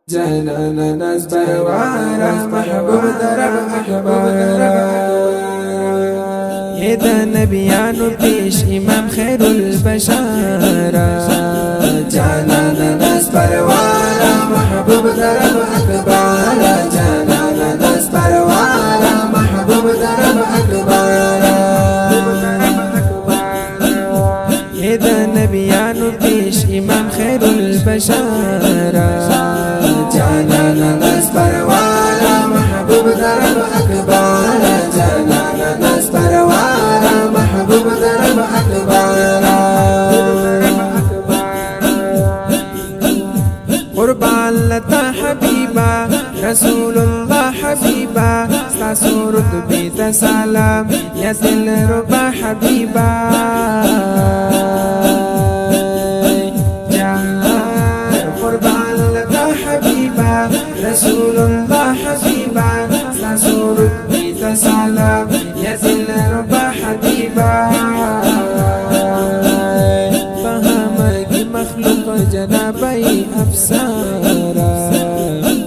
جانانا ناس بروارا محبوب درب أحبارا يدا نبيانو پیش امام خير البشارة جانانا ناس بروارا محبوب درب أحبارا جانانا ناس بروارا محبوب درب أحبارا يدا نبيانو پیش امام خير البشارة جانانا ناس بروارا محبوب درب أحبارا جانانا ناس بروارا محبوب درب أحبارا قربان لتا حبيبا رسول الله حبيبا ساسورت بيت سلام يزل ربا حبيبا قربان لتا حبيبا رسول الله حبيبا ساسورت بيت سلام يزل ربا حبيبا مخلوق جنابي أبصارا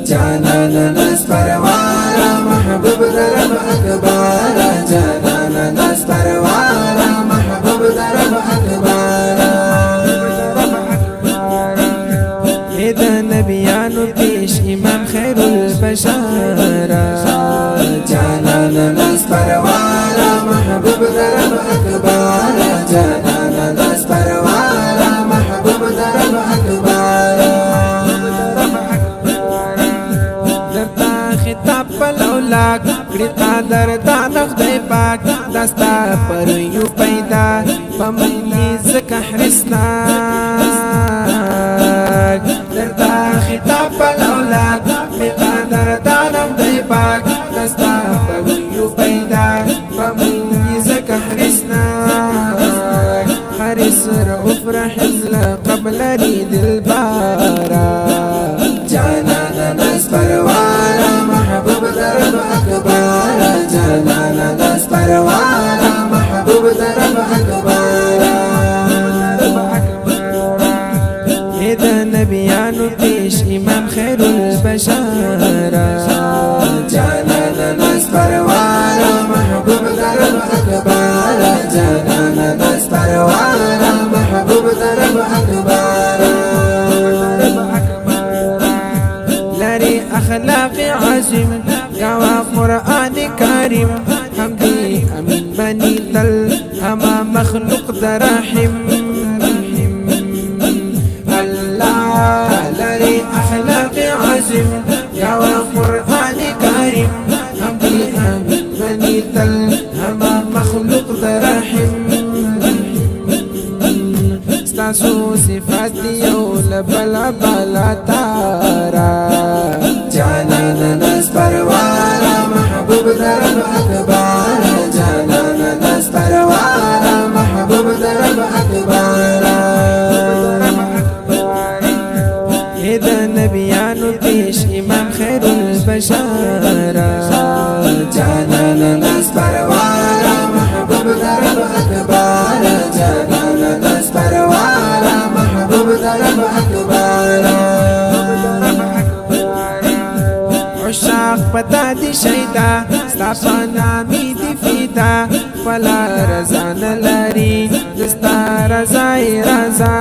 جانانا ناس بروارا محبوب درب أكبارا جانانا ناس بروارا محبوب درب أكبارا إذا نبيانو پیش امام خير البشارة جانانا ناس بروارا محبوب درب أكبارا جانانا ناس بروارا محبوب درب أكبارا درتا خطاب پلولاک کرتا درتا نخدای پاک دستا پر یو پیدا پمنی زکا حرسناک درتا خطاب پلولاک کرتا درتا نخدای پاک دستا پر یو پیدا پمنی زکا حرسناک حرس رؤوف رحم قبل ريد البارا جانانا ناس بروارا محبوب درب أكبارا جانانا ناس بروارا محبوب درب أكبارا إذا نبيانو پیش امام خير البشارة جانانا ناس بروارا محبوب درب أكبارا جانانا ناس بروارا محبوب درب أكبارا لري أخلاق عظيم قوى قرآن كريم حمدي أمين بني تل أما مخلوق درحم الله لري أخلاق عظيم قوى قرآن كريم حمدي أمين بني تل أما مخلوق درحم ستاسو صفات يو لبلا بلا تارا جانانا ناس بروارا محبوب درب أكبارا جانانا ناس بروارا محبوب درب أكبارا إذا نبيانو پیش امام خير البشارة جانانا ناس بروارا محبوب درب أكبارا جانانا ناس بروارا محبوب درب أكبارا عشاق پتا دی شیدا ستا نامی دی فیدا فلا رضا نلاری دستا رضای رضا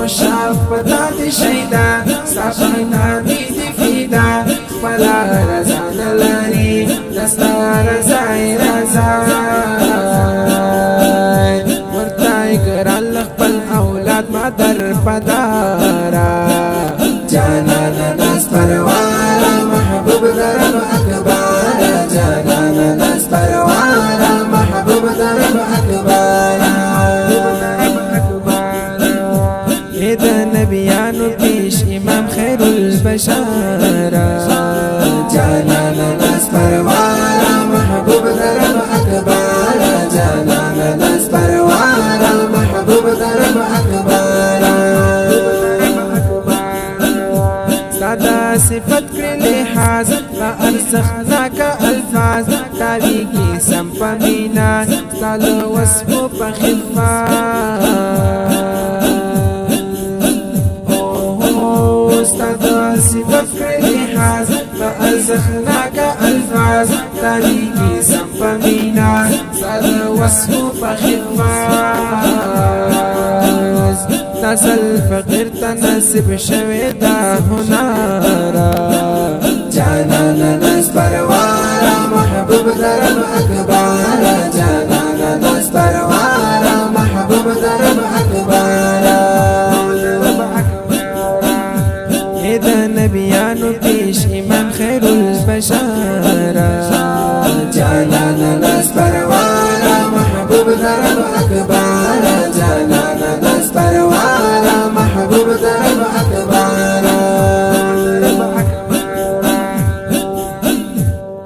عشاق پتا دی شیدا ستا نامی دی فیدا فلا رضا نلاری دستا رضای رضا ورتای کران لخپل اولاد ما در پدارا جانانا ناس بروارا محبوب درب أكبارا جانانا ناس بروارا محبوب درب أكبارا إذا نبيانو پیش امام خير البشارة جانانا ناس بروارا محبوب درب أكبارا جانانا ناس بروارا محبوب درب أكبارا سادا صفت کرلی حاز لا ارزخناک الفاظ تاوی کی سمپا مینا سالو وصفو پا خفاظ اسمو په خدمت نسل فقیر ته نصیب شوی دا هنر جانان نس پروا